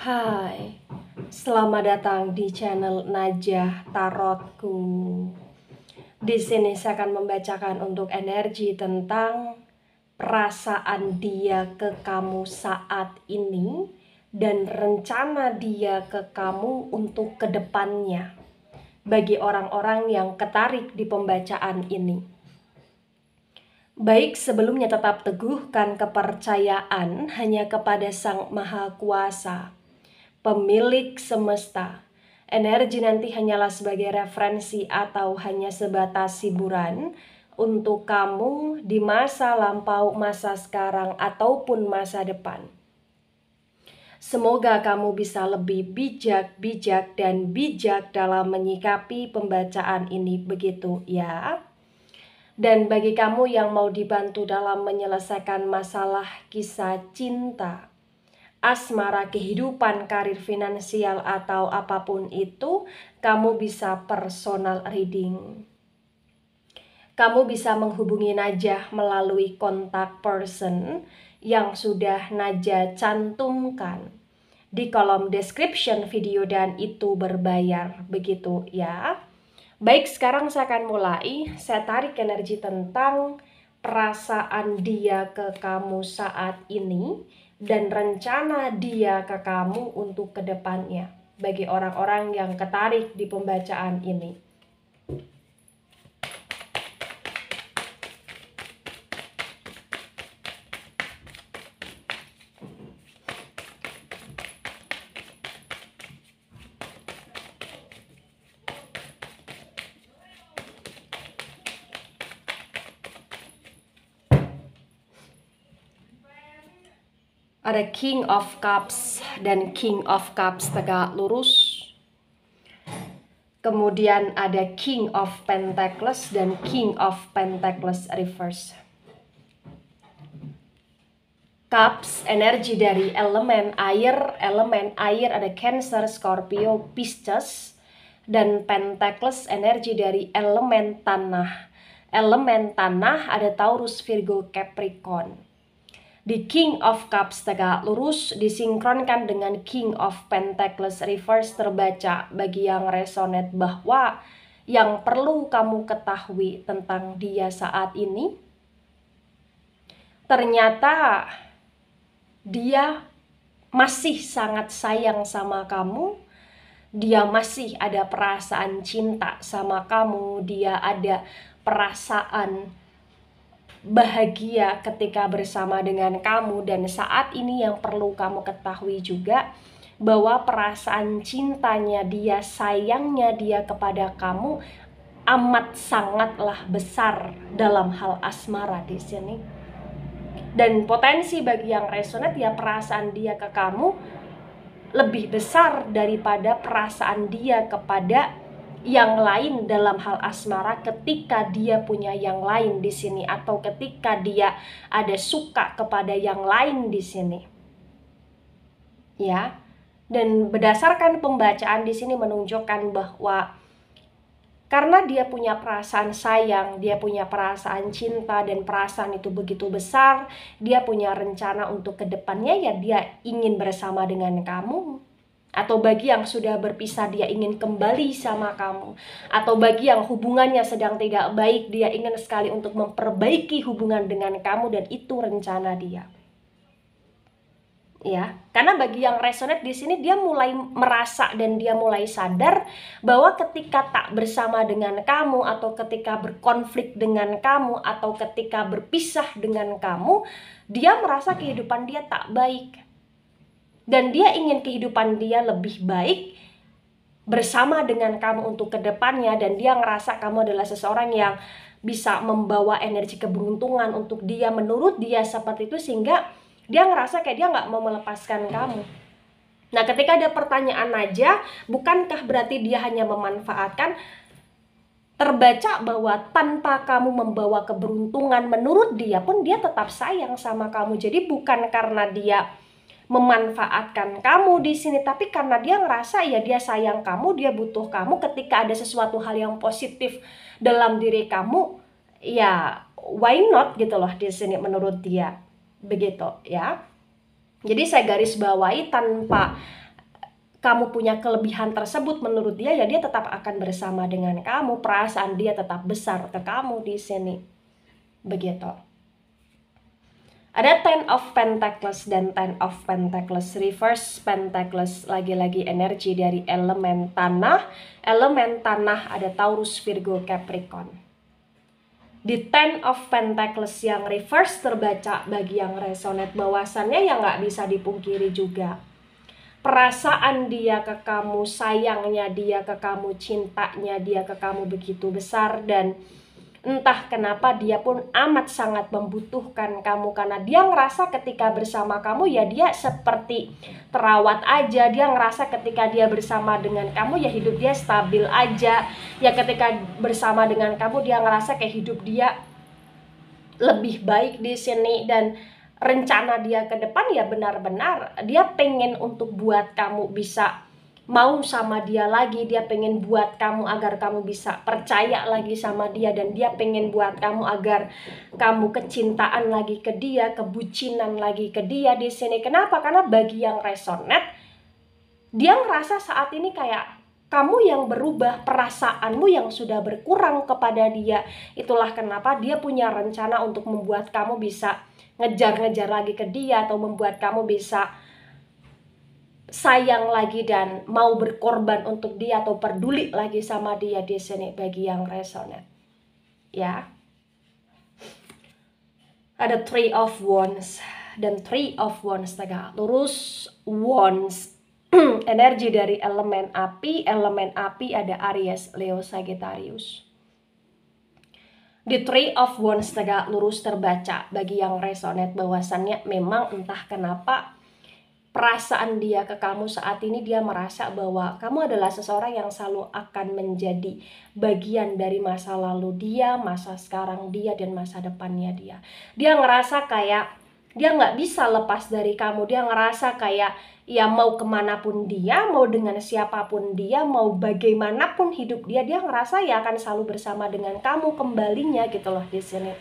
Hai, selamat datang di channel Najah Tarotku. Di sini saya akan membacakan untuk energi tentang perasaan dia ke kamu saat ini dan rencana dia ke kamu untuk kedepannya bagi orang-orang yang ketarik di pembacaan ini. Baik, sebelumnya tetap teguhkan kepercayaan hanya kepada Sang Maha Kuasa, pemilik semesta. Energi nanti hanyalah sebagai referensi atau hanya sebatas hiburan untuk kamu di masa lampau, masa sekarang, ataupun masa depan. Semoga kamu bisa lebih bijak dalam menyikapi pembacaan ini, begitu ya. Dan bagi kamu yang mau dibantu dalam menyelesaikan masalah kisah cinta, asmara, kehidupan, karir, finansial, atau apapun itu, kamu bisa personal reading. Kamu bisa menghubungi Najah melalui kontak person yang sudah Najah cantumkan di kolom description video dan itu berbayar, begitu ya. Baik, sekarang saya akan mulai. Saya tarik energi tentang perasaan dia ke kamu saat ini dan rencana dia ke kamu untuk kedepannya bagi orang-orang yang ketarik di pembacaan ini. Ada King of Cups dan King of Cups tegak lurus. Kemudian ada King of Pentacles dan King of Pentacles reverse. Cups, energi dari elemen air ada Cancer, Scorpio, Pisces. Dan Pentacles, energi dari elemen tanah. Elemen tanah ada Taurus, Virgo, Capricorn. Di King of Cups tegak lurus disinkronkan dengan King of Pentacles reverse terbaca bagi yang resonate bahwa yang perlu kamu ketahui tentang dia saat ini, ternyata dia masih sangat sayang sama kamu, dia masih ada perasaan cinta sama kamu, dia ada perasaan bahagia ketika bersama dengan kamu. Dan saat ini yang perlu kamu ketahui juga bahwa perasaan cintanya dia, sayangnya dia kepada kamu amat sangatlah besar dalam hal asmara di sini. Dan potensi bagi yang resonate ya, perasaan dia ke kamu lebih besar daripada perasaan dia kepada yang lain dalam hal asmara ketika dia punya yang lain di sini, atau ketika dia ada suka kepada yang lain di sini. Ya. Dan berdasarkan pembacaan di sini menunjukkan bahwa karena dia punya perasaan sayang, dia punya perasaan cinta, dan perasaan itu begitu besar, dia punya rencana untuk kedepannya ya, dia ingin bersama dengan kamu. Atau bagi yang sudah berpisah, dia ingin kembali sama kamu. Atau bagi yang hubungannya sedang tidak baik, dia ingin sekali untuk memperbaiki hubungan dengan kamu, dan itu rencana dia. Ya, karena bagi yang resonate di sini, dia mulai merasa dan dia mulai sadar bahwa ketika tak bersama dengan kamu, atau ketika berkonflik dengan kamu, atau ketika berpisah dengan kamu, dia merasa kehidupan dia tak baik. Dan dia ingin kehidupan dia lebih baik bersama dengan kamu untuk kedepannya. Dan dia ngerasa kamu adalah seseorang yang bisa membawa energi keberuntungan untuk dia, menurut dia seperti itu. Sehingga dia ngerasa kayak dia nggak mau melepaskan kamu. Nah, ketika ada pertanyaan aja, bukankah berarti dia hanya memanfaatkan? Terbaca bahwa tanpa kamu membawa keberuntungan, menurut dia pun dia tetap sayang sama kamu. Jadi bukan karena dia memanfaatkan kamu di sini, tapi karena dia ngerasa ya dia sayang kamu, dia butuh kamu. Ketika ada sesuatu hal yang positif dalam diri kamu, ya why not gitu loh di sini menurut dia, begitu ya. Jadi saya garis bawahi, tanpa kamu punya kelebihan tersebut menurut dia, ya dia tetap akan bersama dengan kamu. Perasaan dia tetap besar ke kamu di sini. Begitu. Ada Ten of Pentacles dan Ten of Pentacles. Reverse Pentacles, lagi-lagi energi dari elemen tanah. Elemen tanah ada Taurus, Virgo, Capricorn. Di Ten of Pentacles yang reverse terbaca bagi yang resonate bahwasannya yang nggak bisa dipungkiri juga. Perasaan dia ke kamu, sayangnya dia ke kamu, cintanya dia ke kamu begitu besar. Dan entah kenapa dia pun amat sangat membutuhkan kamu. Karena dia ngerasa ketika bersama kamu ya dia seperti terawat aja. Dia ngerasa ketika dia bersama dengan kamu ya hidup dia stabil aja. Ya ketika bersama dengan kamu dia ngerasa kayak hidup dia lebih baik di sini. Dan rencana dia ke depan ya benar-benar dia pengen untuk buat kamu bisa mau sama dia lagi. Dia pengen buat kamu agar kamu bisa percaya lagi sama dia. Dan dia pengen buat kamu agar kamu kecintaan lagi ke dia, kebucinan lagi ke dia di sini. Kenapa? Karena bagi yang resonate, dia ngerasa saat ini kayak kamu yang berubah, perasaanmu yang sudah berkurang kepada dia. Itulah kenapa dia punya rencana untuk membuat kamu bisa ngejar-ngejar lagi ke dia, atau membuat kamu bisa sayang lagi dan mau berkorban untuk dia atau peduli lagi sama dia di sini bagi yang resonate. Ya. Ada Three of Wands dan Three of Wands tegak lurus. Wands energi dari elemen api. Elemen api ada Aries, Leo, Sagittarius. Di Three of Wands tegak lurus terbaca bagi yang resonate bahwasannya memang entah kenapa perasaan dia ke kamu saat ini, dia merasa bahwa kamu adalah seseorang yang selalu akan menjadi bagian dari masa lalu dia, masa sekarang dia, dan masa depannya dia. Dia ngerasa kayak dia nggak bisa lepas dari kamu. Dia ngerasa kayak ya mau kemanapun dia, mau dengan siapapun dia, mau bagaimanapun hidup dia, dia ngerasa ya akan selalu bersama dengan kamu kembalinya gitu loh di sini.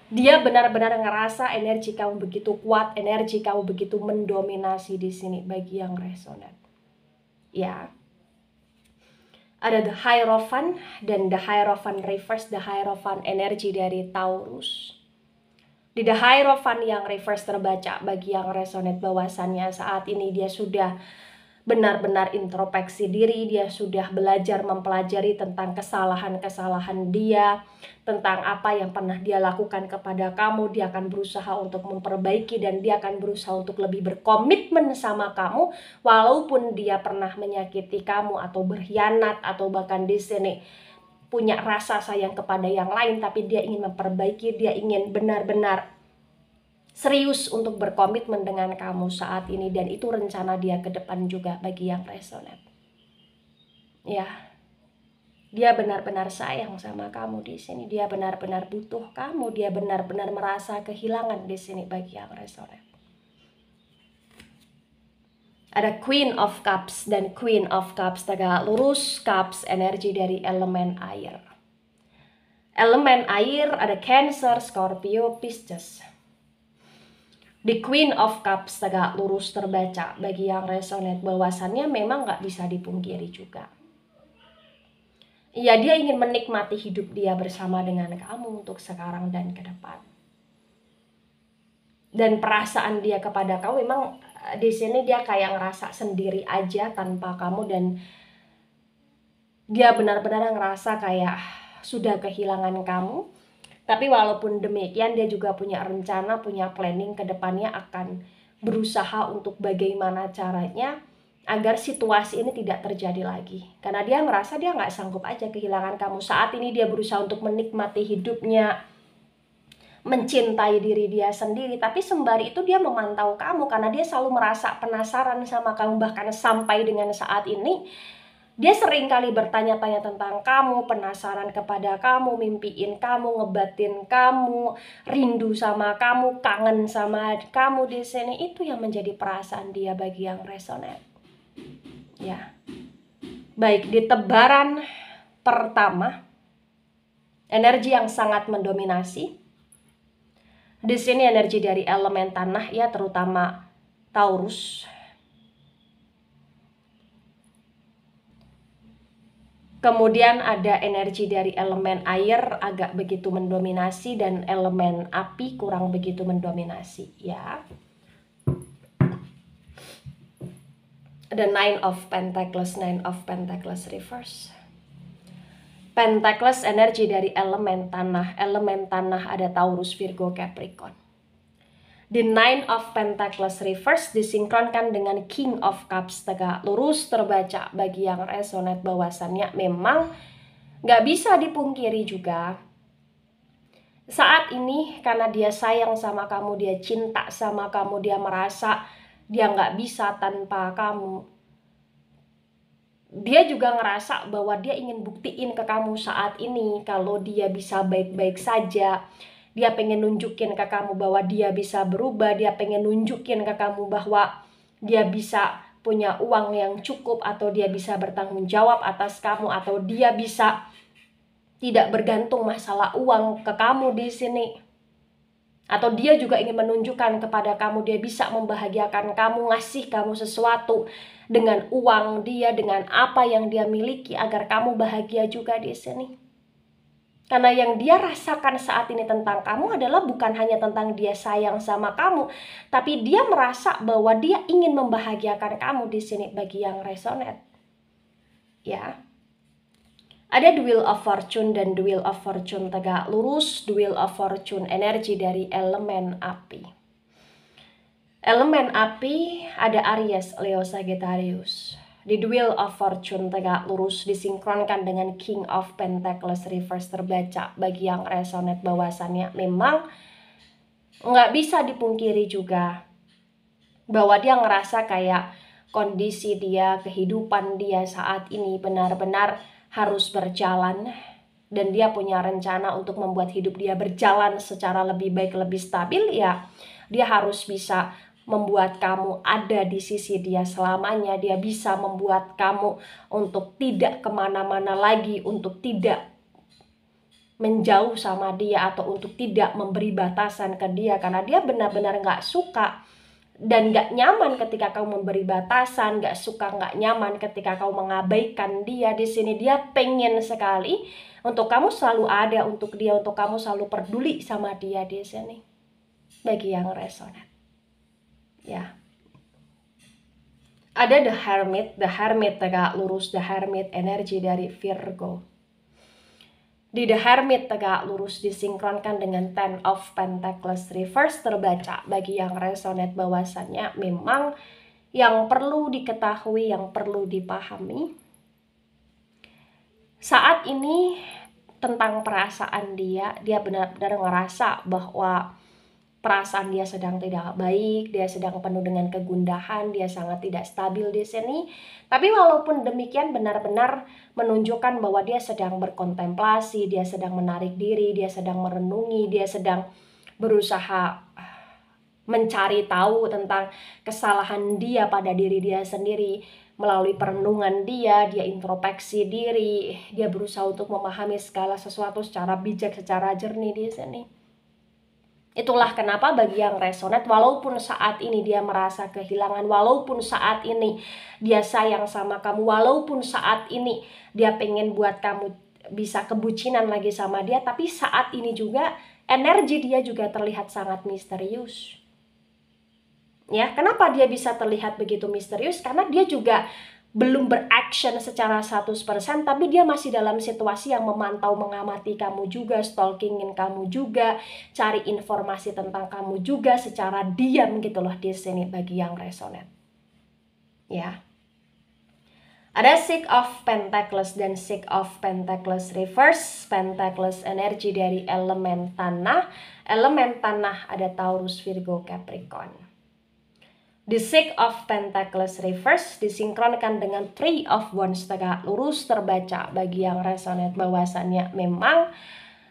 Dia benar-benar ngerasa energi kamu begitu kuat, energi kamu begitu mendominasi di sini bagi yang resonate. Ya. Ada The Hierophant dan The Hierophant reverse. The Hierophant energi dari Taurus. Di The Hierophant yang reverse terbaca bagi yang resonate bahwasannya saat ini dia sudah benar-benar introspeksi diri. Dia sudah belajar mempelajari tentang kesalahan-kesalahan dia, tentang apa yang pernah dia lakukan kepada kamu. Dia akan berusaha untuk memperbaiki dan dia akan berusaha untuk lebih berkomitmen sama kamu walaupun dia pernah menyakiti kamu atau berkhianat atau bahkan di sini punya rasa sayang kepada yang lain, tapi dia ingin memperbaiki, dia ingin benar-benar serius untuk berkomitmen dengan kamu saat ini. Dan itu rencana dia ke depan juga bagi yang resonate. Ya, dia benar-benar sayang sama kamu di sini. Dia benar-benar butuh kamu. Dia benar-benar merasa kehilangan di sini bagi yang resonate. Ada Queen of Cups dan Queen of Cups tegak lurus. Cups energi dari elemen air. Elemen air ada Cancer, Scorpio, Pisces. Di Queen of Cups tegak lurus terbaca bagi yang resonate bahwasannya memang nggak bisa dipungkiri juga. Iya, dia ingin menikmati hidup dia bersama dengan kamu untuk sekarang dan ke depan. Dan perasaan dia kepada kamu memang di sini dia kayak ngerasa sendiri aja tanpa kamu. Dan dia benar-benar ngerasa kayak sudah kehilangan kamu. Tapi walaupun demikian dia juga punya rencana, punya planning ke depannya akan berusaha untuk bagaimana caranya agar situasi ini tidak terjadi lagi. Karena dia merasa dia nggak sanggup aja kehilangan kamu. Saat ini dia berusaha untuk menikmati hidupnya, mencintai diri dia sendiri. Tapi sembari itu dia memantau kamu karena dia selalu merasa penasaran sama kamu. Bahkan sampai dengan saat ini dia sering kali bertanya-tanya tentang kamu, penasaran kepada kamu, mimpiin kamu, ngebatin kamu, rindu sama kamu, kangen sama kamu di sini. Itu yang menjadi perasaan dia bagi yang resonate. Ya. Baik, di tebaran pertama, energi yang sangat mendominasi. Di sini energi dari elemen tanah ya, terutama Taurus. Kemudian ada energi dari elemen air agak begitu mendominasi dan elemen api kurang begitu mendominasi ya. The Nine of Pentacles, Nine of Pentacles reverse. Pentacles energi dari elemen tanah ada Taurus, Virgo, Capricorn. The Nine of Pentacles reverse disinkronkan dengan King of Cups tegak lurus terbaca. Bagi yang resonate bahwasannya memang gak bisa dipungkiri juga saat ini karena dia sayang sama kamu, dia cinta sama kamu, dia merasa dia gak bisa tanpa kamu. Dia juga ngerasa bahwa dia ingin buktiin ke kamu saat ini kalau dia bisa baik-baik saja. Dia pengen nunjukin ke kamu bahwa dia bisa berubah. Dia pengen nunjukin ke kamu bahwa dia bisa punya uang yang cukup, atau dia bisa bertanggung jawab atas kamu, atau dia bisa tidak bergantung masalah uang ke kamu di sini. Atau dia juga ingin menunjukkan kepada kamu dia bisa membahagiakan kamu, ngasih kamu sesuatu dengan uang dia, dengan apa yang dia miliki agar kamu bahagia juga di sini. Karena yang dia rasakan saat ini tentang kamu adalah bukan hanya tentang dia sayang sama kamu, tapi dia merasa bahwa dia ingin membahagiakan kamu di sini bagi yang resonate. Ya. Ada The Wheel of Fortune dan The Wheel of Fortune tegak lurus. The Wheel of Fortune energi dari elemen api. Elemen api ada Aries, Leo, Sagittarius. Di The Wheel of Fortune tegak lurus disinkronkan dengan King of Pentacles reverse terbaca. Bagi yang resonate bahwasannya memang nggak bisa dipungkiri juga bahwa dia ngerasa kayak kondisi dia, kehidupan dia saat ini benar-benar harus berjalan. Dan dia punya rencana untuk membuat hidup dia berjalan secara lebih baik, lebih stabil ya. Dia harus bisa membuat kamu ada di sisi dia selamanya. Dia bisa membuat kamu untuk tidak kemana-mana lagi, untuk tidak menjauh sama dia, atau untuk tidak memberi batasan ke dia. Karena dia benar-benar gak suka dan gak nyaman ketika kau memberi batasan, gak suka, gak nyaman ketika kau mengabaikan dia. Di sini dia pengen sekali untuk kamu selalu ada untuk dia, untuk kamu selalu peduli sama dia di sini. Bagi yang resonate. Ya. Ada The Hermit tegak lurus. The Hermit energi dari Virgo. Di The Hermit tegak lurus disinkronkan dengan Ten of Pentacles reverse terbaca. Bagi yang resonate bahwasannya memang yang perlu diketahui, yang perlu dipahami saat ini tentang perasaan dia benar-benar ngerasa bahwa perasaan dia sedang tidak baik, dia sedang penuh dengan kegundahan, dia sangat tidak stabil di sini. Tapi walaupun demikian benar-benar menunjukkan bahwa dia sedang berkontemplasi, dia sedang menarik diri, dia sedang merenungi, dia sedang berusaha mencari tahu tentang kesalahan dia pada diri dia sendiri. Melalui perenungan dia introspeksi diri, dia berusaha untuk memahami segala sesuatu secara bijak, secara jernih di sini. Itulah kenapa bagi yang resonate, walaupun saat ini dia merasa kehilangan, walaupun saat ini dia sayang sama kamu, walaupun saat ini dia pengen buat kamu bisa kebucinan lagi sama dia, tapi saat ini juga energi dia juga terlihat sangat misterius. Ya, kenapa dia bisa terlihat begitu misterius? Karena dia juga belum beraction secara 100%, tapi dia masih dalam situasi yang memantau, mengamati kamu juga, stalkingin kamu juga, cari informasi tentang kamu juga secara diam gitu loh di sini bagi yang resonate. Ya. Ada Six of Pentacles dan Six of Pentacles reverse. Pentacles energi dari elemen tanah. Elemen tanah ada Taurus, Virgo, Capricorn. The Six of Pentacles reverse disinkronkan dengan Three of Wands tegak lurus terbaca. Bagi yang resonate bahwasannya memang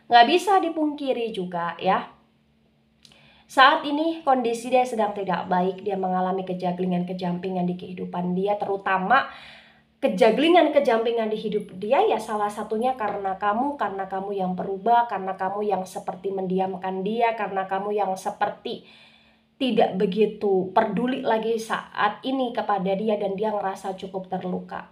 nggak bisa dipungkiri juga ya. Saat ini kondisi dia sedang tidak baik. Dia mengalami kejanggalan-kejampingan di kehidupan dia, terutama kejanggalan-kejampingan di hidup dia ya salah satunya karena kamu yang berubah, karena kamu yang seperti mendiamkan dia, karena kamu yang seperti tidak begitu peduli lagi saat ini kepada dia dan dia ngerasa cukup terluka.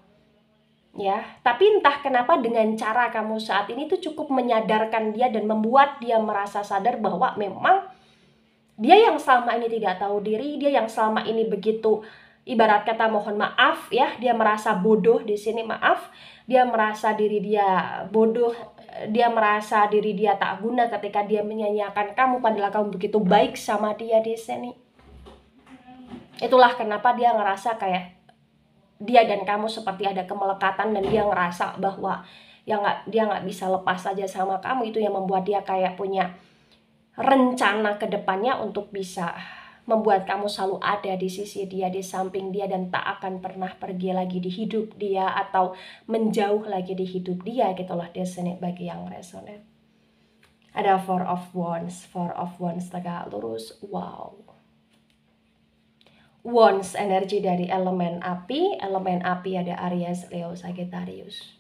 ya. Tapi entah kenapa dengan cara kamu saat ini tuh cukup menyadarkan dia dan membuat dia merasa sadar bahwa memang dia yang selama ini tidak tahu diri, dia yang selama ini begitu ibarat kata mohon maaf ya, dia merasa bodoh di sini, maaf. Dia merasa diri dia bodoh, dia merasa diri dia tak guna ketika dia menyanyiakan kamu padahal kamu begitu baik sama dia di sini. Itulah kenapa dia ngerasa kayak dia dan kamu seperti ada kemelekatan dan dia ngerasa bahwa dia nggak bisa lepas aja sama kamu. Itu yang membuat dia kayak punya rencana ke depannya untuk bisa membuat kamu selalu ada di sisi dia, di samping dia, dan tak akan pernah pergi lagi di hidup dia atau menjauh lagi di hidup dia gitu loh di sini bagi yang resonate. Ada Four of Wands tegak lurus. Wow. Wands energi dari elemen api ada Aries, Leo, Sagittarius.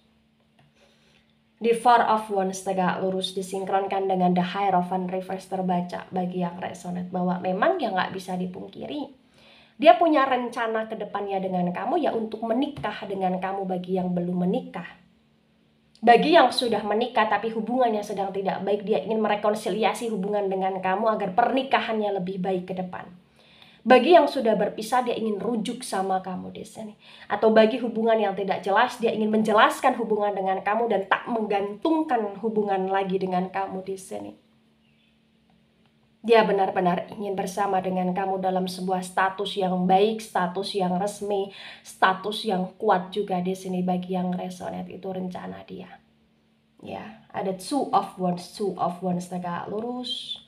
Di Four of Wands tegak lurus disinkronkan dengan The Hierophant reverse terbaca bagi yang resonate bahwa memang yang nggak bisa dipungkiri. Dia punya rencana ke depannya dengan kamu ya untuk menikah dengan kamu bagi yang belum menikah. Bagi yang sudah menikah tapi hubungannya sedang tidak baik, dia ingin merekonsiliasi hubungan dengan kamu agar pernikahannya lebih baik ke depan. Bagi yang sudah berpisah, dia ingin rujuk sama kamu di sini. Atau bagi hubungan yang tidak jelas, dia ingin menjelaskan hubungan dengan kamu dan tak menggantungkan hubungan lagi dengan kamu di sini. Dia benar-benar ingin bersama dengan kamu dalam sebuah status yang baik, status yang resmi, status yang kuat juga di sini bagi yang resonate. Itu rencana dia. Ya, ada Two of Wands tegak lurus.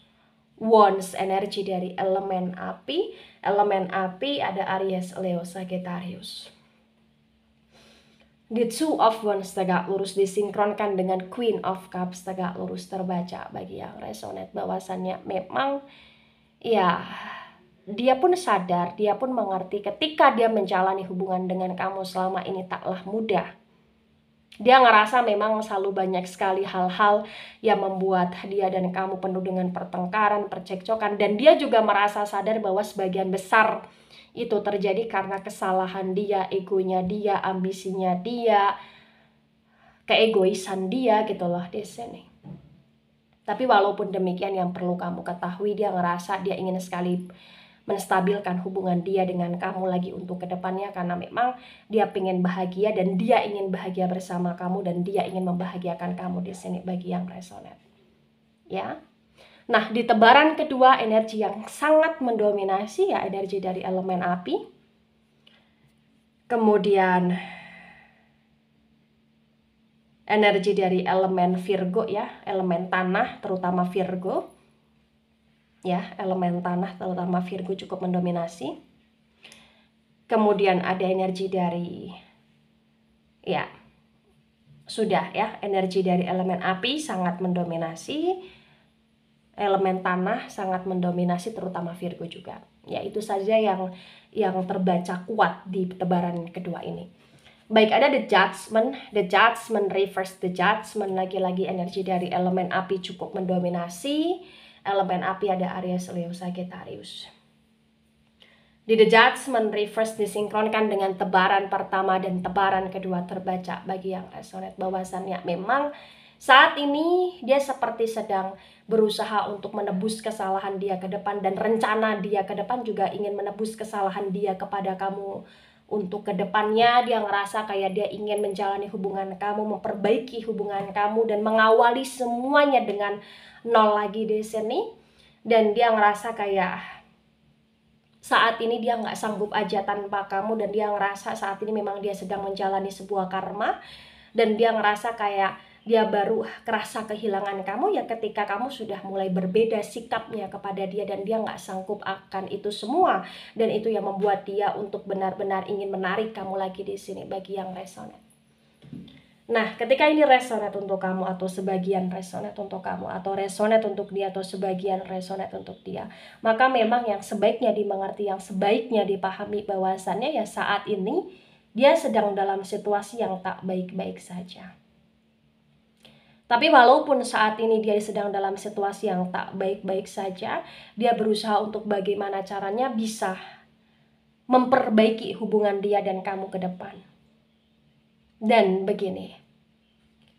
Wands energi dari elemen api ada Aries, Leo, Sagittarius. The Two of Wands tegak lurus disinkronkan dengan Queen of Cups tegak lurus terbaca bagi yang resonate bahwasannya memang ya dia pun sadar, dia pun mengerti ketika dia menjalani hubungan dengan kamu selama ini taklah mudah. Dia ngerasa memang selalu banyak sekali hal-hal yang membuat dia dan kamu penuh dengan pertengkaran, percekcokan. Dan dia juga merasa sadar bahwa sebagian besar itu terjadi karena kesalahan dia, egonya dia, ambisinya dia, keegoisan dia gitu loh di sini. Tapi walaupun demikian yang perlu kamu ketahui, dia ngerasa dia ingin sekali menstabilkan hubungan dia dengan kamu lagi untuk kedepannya karena memang dia pengen bahagia dan dia ingin bahagia bersama kamu dan dia ingin membahagiakan kamu di sini bagi yang resonate. Ya. Nah, di tebaran kedua energi yang sangat mendominasi ya energi dari elemen api. Kemudian energi dari elemen Virgo ya, elemen tanah terutama Virgo. Ya, elemen tanah terutama Virgo cukup mendominasi. Kemudian ada energi dari ya sudah ya, energi dari elemen api sangat mendominasi, elemen tanah sangat mendominasi terutama Virgo juga. Ya, itu saja yang terbaca kuat di tebaran kedua ini. Baik, ada the judgment reverse the judgment, lagi-lagi energi dari elemen api cukup mendominasi. Elemen api ada Aries, Leo, Sagittarius. Di the judgment reverse disinkronkan dengan tebaran pertama dan tebaran kedua terbaca bagi yang resonate bahwasannya memang saat ini dia seperti sedang berusaha untuk menebus kesalahan dia ke depan dan rencana dia ke depan juga ingin menebus kesalahan dia kepada kamu untuk kedepannya. Dia ngerasa kayak dia ingin menjalani hubungan kamu, memperbaiki hubungan kamu dan mengawali semuanya dengan nol lagi di sini. Dan dia ngerasa kayak saat ini dia nggak sanggup aja tanpa kamu dan dia ngerasa saat ini memang dia sedang menjalani sebuah karma dan dia ngerasa kayak dia baru kerasa kehilangan kamu ya ketika kamu sudah mulai berbeda sikapnya kepada dia dan dia nggak sanggup akan itu semua dan itu yang membuat dia untuk benar-benar ingin menarik kamu lagi di sini bagi yang resonate. Nah, ketika ini resonate untuk kamu atau sebagian resonate untuk kamu atau resonate untuk dia atau sebagian resonate untuk dia, maka memang yang sebaiknya dimengerti, yang sebaiknya dipahami bahwasannya ya saat ini dia sedang dalam situasi yang tak baik-baik saja. Tapi walaupun saat ini dia sedang dalam situasi yang tak baik-baik saja, dia berusaha untuk bagaimana caranya bisa memperbaiki hubungan dia dan kamu ke depan. Dan begini,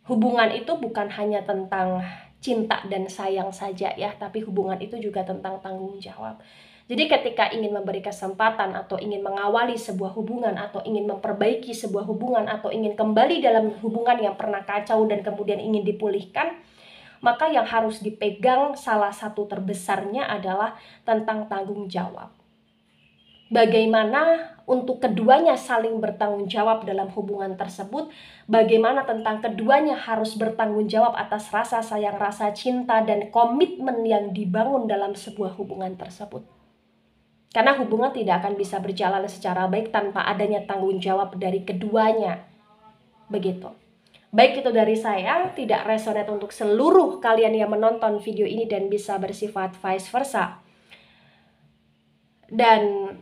hubungan itu bukan hanya tentang cinta dan sayang saja ya, tapi hubungan itu juga tentang tanggung jawab. Jadi ketika ingin memberi kesempatan atau ingin mengawali sebuah hubungan atau ingin memperbaiki sebuah hubungan atau ingin kembali dalam hubungan yang pernah kacau dan kemudian ingin dipulihkan, maka yang harus dipegang salah satu terbesarnya adalah tentang tanggung jawab. Bagaimana untuk keduanya saling bertanggung jawab dalam hubungan tersebut, bagaimana tentang keduanya harus bertanggung jawab atas rasa sayang, rasa cinta, dan komitmen yang dibangun dalam sebuah hubungan tersebut. Karena hubungan tidak akan bisa berjalan secara baik tanpa adanya tanggung jawab dari keduanya. Begitu. Baik itu dari saya, tidak resonate untuk seluruh kalian yang menonton video ini dan bisa bersifat vice versa. Dan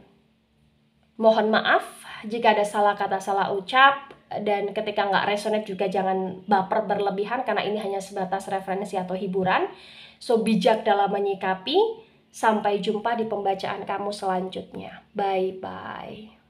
mohon maaf jika ada salah kata, salah ucap, dan ketika nggak resonate juga jangan baper berlebihan karena ini hanya sebatas referensi atau hiburan. So, bijak dalam menyikapi. Sampai jumpa di pembacaan kamu selanjutnya. Bye-bye.